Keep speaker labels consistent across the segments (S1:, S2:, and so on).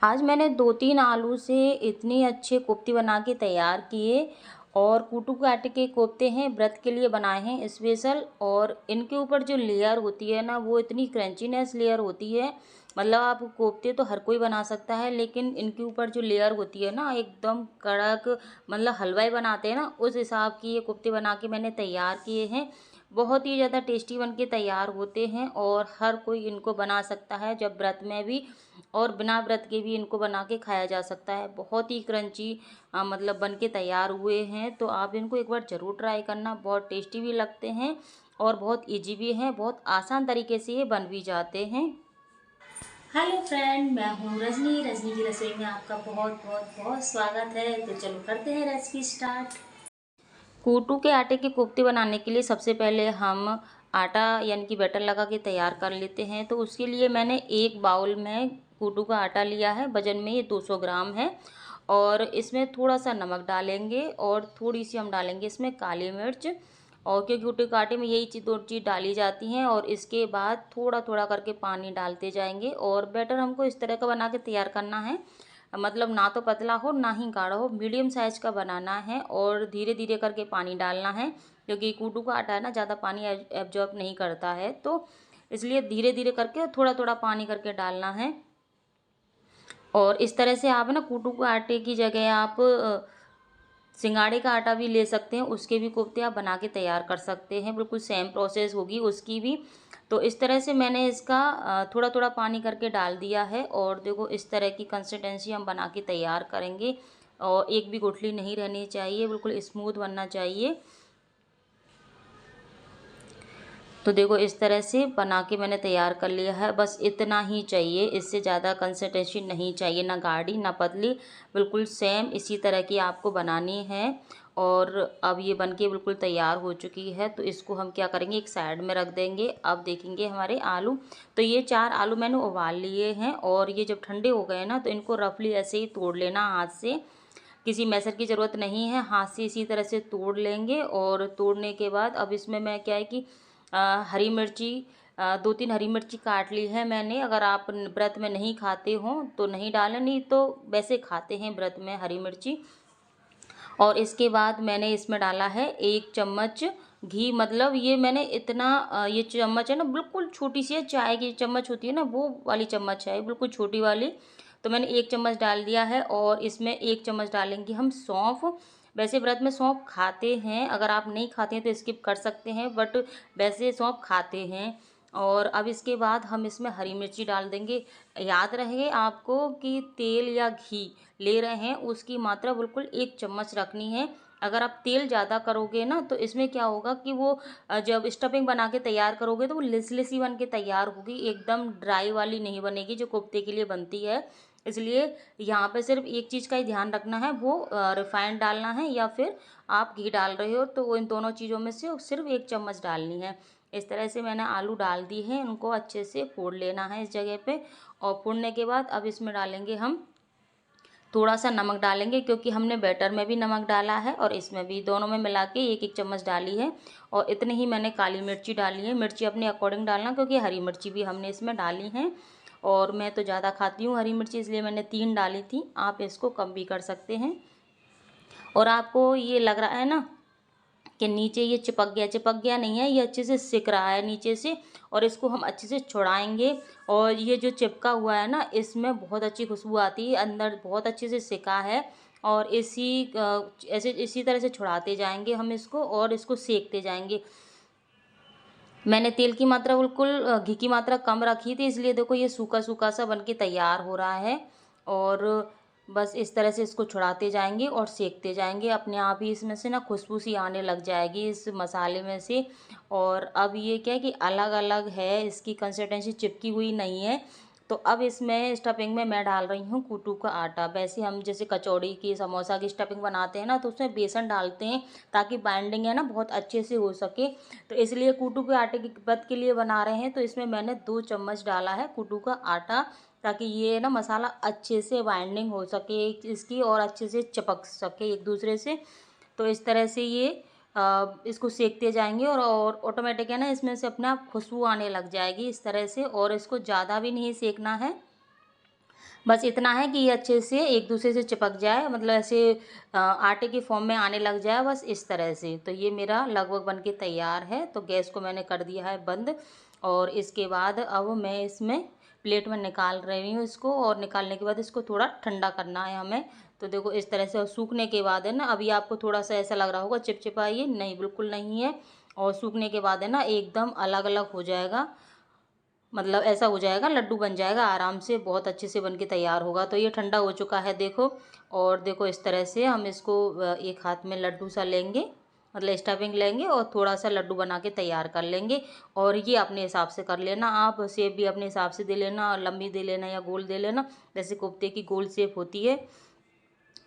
S1: आज मैंने 2-3 आलू से इतने अच्छे कोफ्ते बना के तैयार किए। और कूटू के आटे के कोफ्ते हैं, व्रत के लिए बनाए हैं स्पेशल। और इनके ऊपर जो लेयर होती है ना, वो इतनी क्रंचीनेस लेयर होती है। मतलब आप कोफ्ते तो हर कोई बना सकता है, लेकिन इनके ऊपर जो लेयर होती है ना, एकदम कड़क, मतलब हलवाई बनाते हैं ना, उस हिसाब की ये कोफ्ते बना के मैंने तैयार किए हैं। बहुत ही ज़्यादा टेस्टी बन के तैयार होते हैं और हर कोई इनको बना सकता है, जब व्रत में भी और बिना व्रत के भी इनको बना के खाया जा सकता है। बहुत ही क्रंची मतलब बन के तैयार हुए हैं, तो आप इनको एक बार ज़रूर ट्राई करना। बहुत टेस्टी भी लगते हैं और बहुत इजी भी हैं, बहुत आसान तरीके से ये बन भी जाते हैं। हेलो फ्रेंड, मैं हूँ रजनी। रजनी की रसोई में आपका बहुत बहुत बहुत स्वागत है। तो चलो करते हैं रेसिपी स्टार्ट। कूटू के आटे के कोफ्ते बनाने के लिए सबसे पहले हम आटा यानी कि बैटर लगा के तैयार कर लेते हैं। तो उसके लिए मैंने एक बाउल में कूटू का आटा लिया है, वजन में ये 200 ग्राम है। और इसमें थोड़ा सा नमक डालेंगे और थोड़ी सी हम डालेंगे इसमें काली मिर्च। और क्योंकि कूटू के आटे में यही दो चीज़ डाली जाती हैं। और इसके बाद थोड़ा थोड़ा करके पानी डालते जाएंगे और बैटर हमको इस तरह का बना के तैयार करना है। मतलब ना तो पतला हो ना ही गाढ़ा हो, मीडियम साइज का बनाना है। और धीरे धीरे करके पानी डालना है, क्योंकि कूटू का आटा है ना, ज़्यादा पानी एब्जॉर्ब नहीं करता है, तो इसलिए धीरे धीरे करके थोड़ा थोड़ा पानी करके डालना है। और इस तरह से आप ना कूटू के आटे की जगह आप सिंगाड़े का आटा भी ले सकते हैं, उसके भी कोफ्ते आप बना के तैयार कर सकते हैं। बिल्कुल सेम प्रोसेस होगी उसकी भी। तो इस तरह से मैंने इसका थोड़ा थोड़ा पानी करके डाल दिया है। और देखो इस तरह की कंसिस्टेंसी हम बना के तैयार करेंगे। और एक भी गुठली नहीं रहनी चाहिए, बिल्कुल स्मूथ बनना चाहिए। तो देखो इस तरह से बना के मैंने तैयार कर लिया है। बस इतना ही चाहिए, इससे ज़्यादा कंसिस्टेंसी नहीं चाहिए, ना गाढ़ी ना पतली, बिल्कुल सेम इसी तरह की आपको बनानी है। और अब ये बनके बिल्कुल तैयार हो चुकी है, तो इसको हम क्या करेंगे, एक साइड में रख देंगे। अब देखेंगे हमारे आलू। तो ये 4 आलू मैंने उबाल लिए हैं और ये जब ठंडे हो गए ना, तो इनको रफली ऐसे ही तोड़ लेना हाथ से। किसी मैसर की ज़रूरत नहीं है, हाथ से इसी तरह से तोड़ लेंगे। और तोड़ने के बाद अब इसमें मैं क्या है कि हरी मिर्ची 2-3 हरी मिर्ची काट ली है मैंने। अगर आप व्रत में नहीं खाते हो तो नहीं डालें, नहीं तो वैसे खाते हैं व्रत में हरी मिर्ची। और इसके बाद मैंने इसमें डाला है 1 चम्मच घी। मतलब ये मैंने इतना ये चम्मच है ना, बिल्कुल छोटी सी है, चाय की चम्मच होती है ना, वो वाली चम्मच है, बिल्कुल छोटी वाली। तो मैंने 1 चम्मच डाल दिया है। और इसमें 1 चम्मच डालेंगे हम सौंफ। वैसे व्रत में सौंफ खाते हैं, अगर आप नहीं खाते हैं तो स्किप कर सकते हैं, बट वैसे सौंफ खाते हैं। और अब इसके बाद हम इसमें हरी मिर्ची डाल देंगे। याद रहे आपको कि तेल या घी ले रहे हैं, उसकी मात्रा बिल्कुल 1 चम्मच रखनी है। अगर आप तेल ज़्यादा करोगे ना, तो इसमें क्या होगा कि वो जब स्टफिंग बना के तैयार करोगे तो वो लिसी बन के तैयार होगी, एकदम ड्राई वाली नहीं बनेगी जो कोफ्ते के लिए बनती है। इसलिए यहाँ पे सिर्फ एक चीज़ का ही ध्यान रखना है, वो रिफाइंड डालना है या फिर आप घी डाल रहे हो तो वो इन दोनों चीज़ों में से सिर्फ 1 चम्मच डालनी है। इस तरह से मैंने आलू डाल दी है, उनको अच्छे से फोड़ लेना है इस जगह पे। और फोड़ने के बाद अब इसमें डालेंगे हम थोड़ा सा नमक डालेंगे, क्योंकि हमने बैटर में भी नमक डाला है और इसमें भी, दोनों में मिला के 1-1 चम्मच डाली है। और इतनी ही मैंने काली मिर्ची डाली है। मिर्ची अपने अकॉर्डिंग डालना, क्योंकि हरी मिर्ची भी हमने इसमें डाली है। और मैं तो ज़्यादा खाती हूँ हरी मिर्ची, इसलिए मैंने 3 डाली थी, आप इसको कम भी कर सकते हैं। और आपको ये लग रहा है ना कि नीचे ये चिपक गया, चिपक गया नहीं है, ये अच्छे से सिक रहा है नीचे से। और इसको हम अच्छे से छुड़ाएंगे। और ये जो चिपका हुआ है ना, इसमें बहुत अच्छी खुशबू आती है, अंदर बहुत अच्छे से सिका है। और ऐसे इसी तरह से छुड़ाते जाएंगे हम इसको और इसको सेकते जाएंगे। मैंने तेल की मात्रा बिल्कुल घी की मात्रा कम रखी थी, इसलिए देखो ये सूखा सूखा सा बन के तैयार हो रहा है। और बस इस तरह से इसको छुड़ाते जाएंगे और सेकते जाएंगे। अपने आप ही इसमें से ना खुशबू सी आने लग जाएगी इस मसाले में से। और अब ये क्या है कि अलग अलग है, इसकी कंसिस्टेंसी चिपकी हुई नहीं है। तो अब इसमें स्टफिंग में मैं डाल रही हूँ कूटू का आटा। वैसे हम जैसे कचौड़ी की, समोसा की स्टफिंग बनाते हैं ना, तो उसमें बेसन डालते हैं ताकि बाइंडिंग है ना बहुत अच्छे से हो सके। तो इसलिए कूटू के आटे की व्रत के लिए बना रहे हैं, तो इसमें मैंने 2 चम्मच डाला है कूटू का आटा, ताकि ये ना मसाला अच्छे से बाइंडिंग हो सके इसकी और अच्छे से चिपक सके एक दूसरे से। तो इस तरह से ये इसको सेकते जाएंगे और ऑटोमेटिक है ना, इसमें से अपने आप खुशबू आने लग जाएगी इस तरह से। और इसको ज़्यादा भी नहीं सेकना है, बस इतना है कि ये अच्छे से एक दूसरे से चिपक जाए, मतलब ऐसे आटे के फॉर्म में आने लग जाए, बस इस तरह से। तो ये मेरा लगभग बन के तैयार है। तो गैस को मैंने कर दिया है बंद, और इसके बाद अब मैं इसमें प्लेट में निकाल रही हूँ इसको, और निकालने के बाद इसको थोड़ा ठंडा करना है हमें। तो देखो इस तरह से, और सूखने के बाद है ना, अभी आपको थोड़ा सा ऐसा लग रहा होगा चिपचिपा, ये नहीं, बिल्कुल नहीं है। और सूखने के बाद है ना एकदम अलग अलग हो जाएगा, मतलब ऐसा हो जाएगा, लड्डू बन जाएगा आराम से, बहुत अच्छे से बन के तैयार होगा। तो ये ठंडा हो चुका है देखो। और देखो इस तरह से हम इसको एक हाथ में लड्डू सा लेंगे, मतलब स्टफिंग लेंगे, और थोड़ा सा लड्डू बना के तैयार कर लेंगे। और ये अपने हिसाब से कर लेना, आप शेप भी अपने हिसाब से दे लेना, लंबी दे लेना या गोल दे लेना, जैसे कोफ्ते की गोल शेप होती है।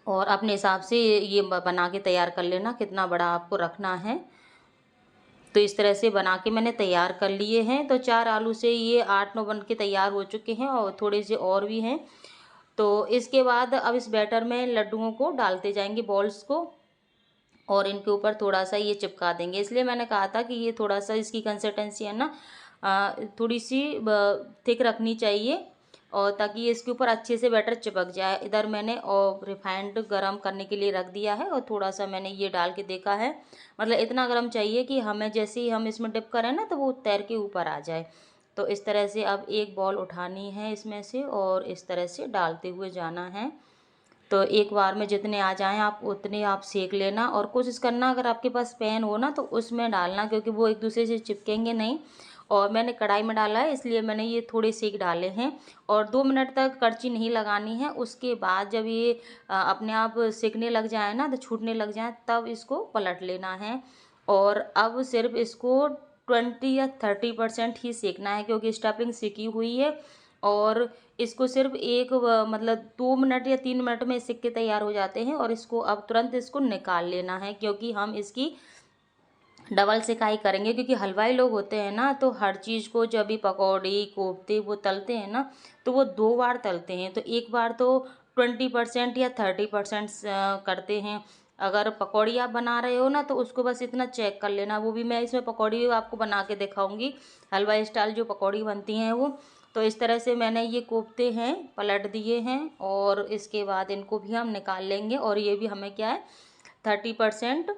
S1: और अपने हिसाब से ये बना के तैयार कर लेना, कितना बड़ा आपको रखना है। तो इस तरह से बना के मैंने तैयार कर लिए हैं। तो 4 आलू से ये 8-9 बन के तैयार हो चुके हैं, और थोड़े से और भी हैं। तो इसके बाद अब इस बैटर में लड्डुओं को डालते जाएंगे, बॉल्स को, और इनके ऊपर थोड़ा सा ये चिपका देंगे। इसलिए मैंने कहा था कि ये थोड़ा सा इसकी कंसिस्टेंसी है ना, थोड़ी सी थिक रखनी चाहिए, और ताकि ये इसके ऊपर अच्छे से बैटर चिपक जाए। इधर मैंने और रिफाइंड गरम करने के लिए रख दिया है, और थोड़ा सा मैंने ये डाल के देखा है, मतलब इतना गरम चाहिए कि हमें जैसे ही हम इसमें डिप करें ना, तो वो तैर के ऊपर आ जाए। तो इस तरह से अब एक बॉल उठानी है इसमें से, और इस तरह से डालते हुए जाना है। तो एक बार में जितने आ जाएं आप उतने आप सेक लेना, और कोशिश करना अगर आपके पास पैन हो ना तो उसमें डालना, क्योंकि वो एक दूसरे से चिपकेंगे नहीं। और मैंने कढ़ाई में डाला है, इसलिए मैंने ये थोड़े सेक डाले हैं। और 2 मिनट तक कड़छी नहीं लगानी है। उसके बाद जब ये अपने आप सेकने लग जाए ना, तो छूटने लग जाए, तब इसको पलट लेना है। और अब सिर्फ इसको 20 या 30% ही सेकना है, क्योंकि स्टफिंग सिकी हुई है। और इसको सिर्फ मतलब 2 मिनट या 3 मिनट में सिक्के तैयार हो जाते हैं। और इसको अब तुरंत इसको निकाल लेना है, क्योंकि हम इसकी डबल सेकाई करेंगे। क्योंकि हलवाई लोग होते हैं ना, तो हर चीज़ को जब भी पकौड़ी कोफ्ते वो तलते हैं ना, तो वो 2 बार तलते हैं। तो एक बार तो 20% या 30% करते हैं। अगर पकौड़ी आप बना रहे हो ना, तो उसको बस इतना चेक कर लेना। वो भी मैं इसमें पकौड़ी आपको बना के दिखाऊंगी, हलवाई स्टाइल जो पकौड़ी बनती हैं वो। तो इस तरह से मैंने ये कोफ्ते हैं पलट दिए हैं, और इसके बाद इनको भी हम निकाल लेंगे। और ये भी हमें क्या है, 30%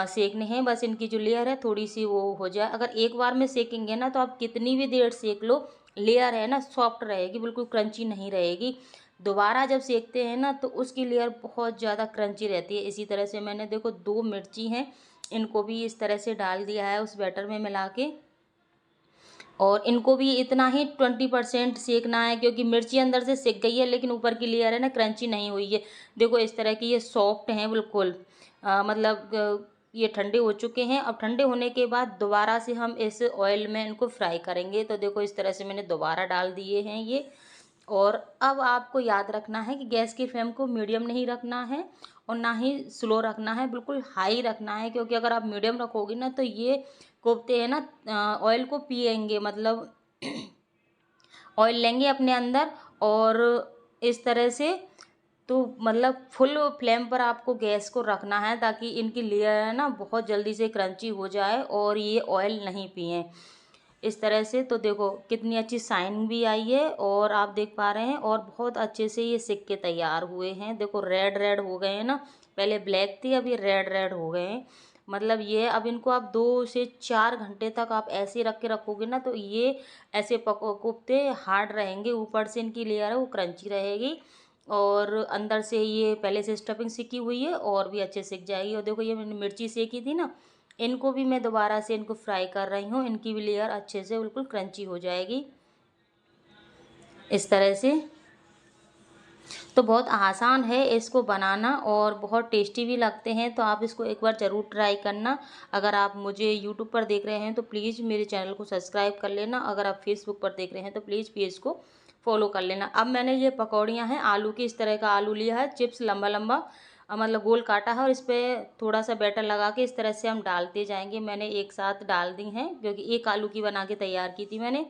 S1: सेकने हैं। बस इनकी जो लेयर है थोड़ी सी वो हो जाए। अगर एक बार में सेकेंगे ना, तो आप कितनी भी देर सेक लो, लेयर है ना सॉफ्ट रहेगी, बिल्कुल क्रंची नहीं रहेगी। दोबारा जब सेकते हैं ना, तो उसकी लेयर बहुत ज़्यादा क्रंची रहती है। इसी तरह से मैंने देखो 2 मिर्ची हैं, इनको भी इस तरह से डाल दिया है उस बैटर में मिला के। और इनको भी इतना ही 20% सेकना है, क्योंकि मिर्ची अंदर से सिक गई है, लेकिन ऊपर की लेयर है ना क्रंची नहीं हुई है। देखो इस तरह की ये सॉफ्ट हैं बिल्कुल। मतलब ये ठंडे हो चुके हैं। अब ठंडे होने के बाद दोबारा से हम इस ऑयल में इनको फ्राई करेंगे। तो देखो इस तरह से मैंने दोबारा डाल दिए हैं ये। और अब आपको याद रखना है कि गैस की फ्लेम को मीडियम नहीं रखना है, और ना ही स्लो रखना है, बिल्कुल हाई रखना है। क्योंकि अगर आप मीडियम रखोगे ना, तो ये कोफ्ते हैं ना ऑयल को पिएंगे, मतलब ऑयल लेंगे अपने अंदर। और इस तरह से, तो मतलब फुल फ्लेम पर आपको गैस को रखना है, ताकि इनकी लेयर है ना बहुत जल्दी से क्रंची हो जाए, और ये ऑयल नहीं पिए इस तरह से। तो देखो कितनी अच्छी शाइन भी आई है, और आप देख पा रहे हैं, और बहुत अच्छे से ये सिक्के तैयार हुए हैं। देखो रेड रेड हो गए हैं ना, पहले ब्लैक थी, अब ये रेड रेड हो गए हैं। मतलब ये अब इनको आप 2 से 4 घंटे तक आप ऐसे रख के रखोगे ना, तो ये ऐसे कोफ्ते हार्ड रहेंगे। ऊपर से इनकी लेयर है वो क्रंची रहेगी, और अंदर से ये पहले से स्टफिंग सिकी हुई है, और भी अच्छे सिक जाएगी। और देखो ये मैंने मिर्ची सेकी थी ना, इनको भी मैं दोबारा से इनको फ्राई कर रही हूँ। इनकी भी लेयर अच्छे से बिल्कुल क्रंची हो जाएगी इस तरह से। तो बहुत आसान है इसको बनाना, और बहुत टेस्टी भी लगते हैं। तो आप इसको एक बार ज़रूर ट्राई करना। अगर आप मुझे यूट्यूब पर देख रहे हैं तो प्लीज़ मेरे चैनल को सब्सक्राइब कर लेना। अगर आप फेसबुक पर देख रहे हैं तो प्लीज़ पेज को फॉलो कर लेना। अब मैंने ये पकौड़ियाँ हैं आलू की, इस तरह का आलू लिया है, चिप्स लंबा लंबा, मतलब गोल काटा है, और इस पर थोड़ा सा बैटर लगा के इस तरह से हम डालते जाएंगे। मैंने एक साथ डाल दी हैं, क्योंकि एक आलू की बना के तैयार की थी मैंने,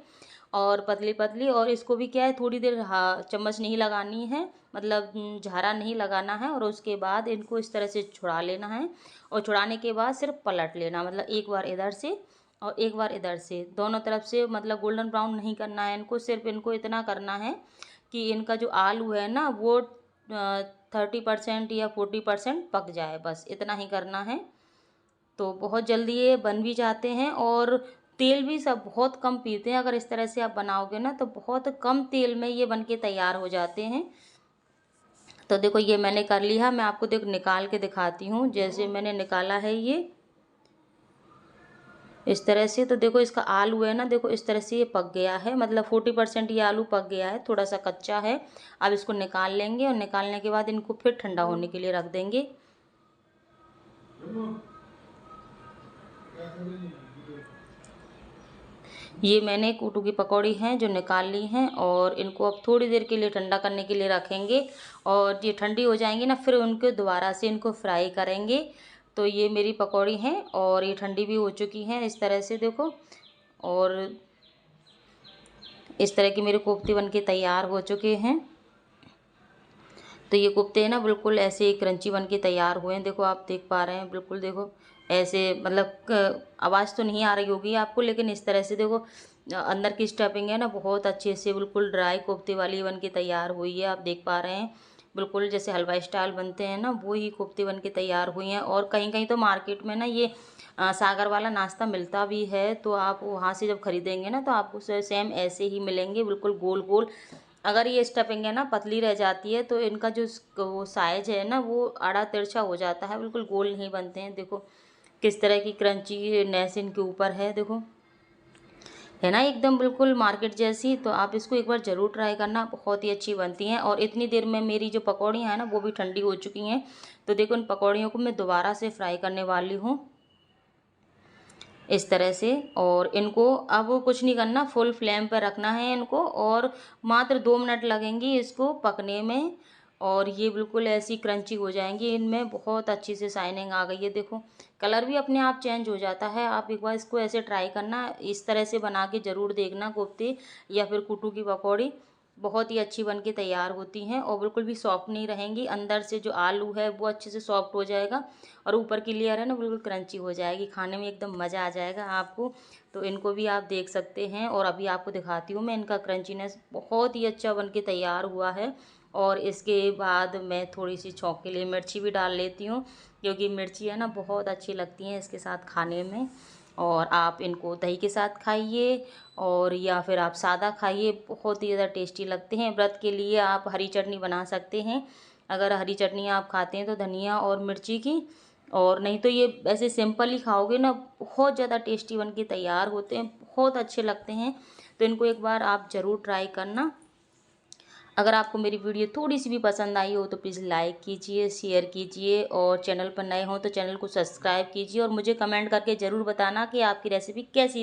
S1: और पतली पतली। और इसको भी क्या है, थोड़ी देर चम्मच नहीं लगानी है, मतलब झारा नहीं लगाना है। और उसके बाद इनको इस तरह से छुड़ा लेना है, और छुड़ाने के बाद सिर्फ पलट लेना, मतलब एक बार इधर से और एक बार इधर से, दोनों तरफ से, मतलब गोल्डन ब्राउन नहीं करना है इनको। सिर्फ इनको इतना करना है कि इनका जो आलू है ना वो 30% या 40% पक जाए, बस इतना ही करना है। तो बहुत जल्दी ये बन भी जाते हैं और तेल भी सब बहुत कम पीते हैं। अगर इस तरह से आप बनाओगे ना तो बहुत कम तेल में ये बन के तैयार हो जाते हैं। तो देखो ये मैंने कर लिया, मैं आपको देखो निकाल के दिखाती हूँ। जैसे मैंने निकाला है ये इस तरह से, तो देखो इसका आलू है ना, देखो इस तरह से ये पक गया है, मतलब 40% ये आलू पक गया है, थोड़ा सा कच्चा है। अब इसको निकाल लेंगे और निकालने के बाद इनको फिर ठंडा होने के लिए रख देंगे। ये मैंने कूटू की पकौड़ी हैं जो निकाल ली हैं और इनको अब थोड़ी देर के लिए ठंडा करने के लिए रखेंगे और ये ठंडी हो जाएंगी ना, फिर उनको दोबारा से इनको फ्राई करेंगे। तो ये मेरी पकौड़ी हैं और ये ठंडी भी हो चुकी हैं इस तरह से देखो, और इस तरह की मेरे कोफ्ते बन के तैयार हो चुके हैं। तो ये कोफ्ते हैं ना बिल्कुल ऐसे क्रंची बन के तैयार हुए हैं, देखो आप देख पा रहे हैं, बिल्कुल देखो ऐसे, मतलब आवाज़ तो नहीं आ रही होगी आपको, लेकिन इस तरह से देखो अंदर की स्टफिंग है ना बहुत अच्छे से बिल्कुल ड्राई कोफ्ते वाली बन के तैयार हुई है। आप देख पा रहे हैं बिल्कुल जैसे हलवा स्टाइल बनते हैं ना, वो ही कोफ्ते बन के तैयार हुई हैं। और कहीं कहीं तो मार्केट में ना ये सागर वाला नाश्ता मिलता भी है, तो आप वहाँ से जब खरीदेंगे ना तो आपको सेम ऐसे ही मिलेंगे, बिल्कुल गोल गोल। अगर ये स्टफिंग है ना पतली रह जाती है तो इनका जो वो साइज है ना वो आड़ा तिरछा हो जाता है, बिल्कुल गोल नहीं बनते हैं। देखो किस तरह की क्रंची नेस इनके ऊपर है, देखो है ना एकदम बिल्कुल मार्केट जैसी। तो आप इसको एक बार ज़रूर ट्राई करना, बहुत ही अच्छी बनती हैं। और इतनी देर में मेरी जो पकौड़ियाँ हैं ना वो भी ठंडी हो चुकी हैं। तो देखो इन पकौड़ियों को मैं दोबारा से फ्राई करने वाली हूँ इस तरह से। और इनको अब कुछ नहीं करना, फुल फ्लेम पर रखना है इनको और मात्र 2 मिनट लगेंगी इसको पकने में। और ये बिल्कुल ऐसी क्रंची हो जाएंगी, इनमें बहुत अच्छी से शाइनिंग आ गई है, देखो कलर भी अपने आप चेंज हो जाता है। आप एक बार इसको ऐसे ट्राई करना, इस तरह से बना के ज़रूर देखना कोफ्ते या फिर कुटू की पकौड़ी, बहुत ही अच्छी बन के तैयार होती हैं और बिल्कुल भी सॉफ्ट नहीं रहेंगी। अंदर से जो आलू है वो अच्छे से सॉफ्ट हो जाएगा और ऊपर की लेयर है ना बिल्कुल क्रंची हो जाएगी, खाने में एकदम मज़ा आ जाएगा आपको। तो इनको भी आप देख सकते हैं और अभी आपको दिखाती हूँ मैं, इनका क्रंचीनेस बहुत ही अच्छा बन के तैयार हुआ है। और इसके बाद मैं थोड़ी सी छौंक के लिए मिर्ची भी डाल लेती हूँ, क्योंकि मिर्ची है ना बहुत अच्छी लगती हैं इसके साथ खाने में। और आप इनको दही के साथ खाइए और या फिर आप सादा खाइए, बहुत ही ज़्यादा टेस्टी लगते हैं। व्रत के लिए आप हरी चटनी बना सकते हैं, अगर हरी चटनी आप खाते हैं तो धनिया और मिर्ची की, और नहीं तो ये ऐसे सिंपल ही खाओगे ना, बहुत ज़्यादा टेस्टी बन के तैयार होते हैं, बहुत अच्छे लगते हैं। तो इनको एक बार आप ज़रूर ट्राई करना। अगर आपको मेरी वीडियो थोड़ी सी भी पसंद आई हो तो प्लीज़ लाइक कीजिए, शेयर कीजिए और चैनल पर नए हो तो चैनल को सब्सक्राइब कीजिए और मुझे कमेंट करके ज़रूर बताना कि आपकी रेसिपी कैसी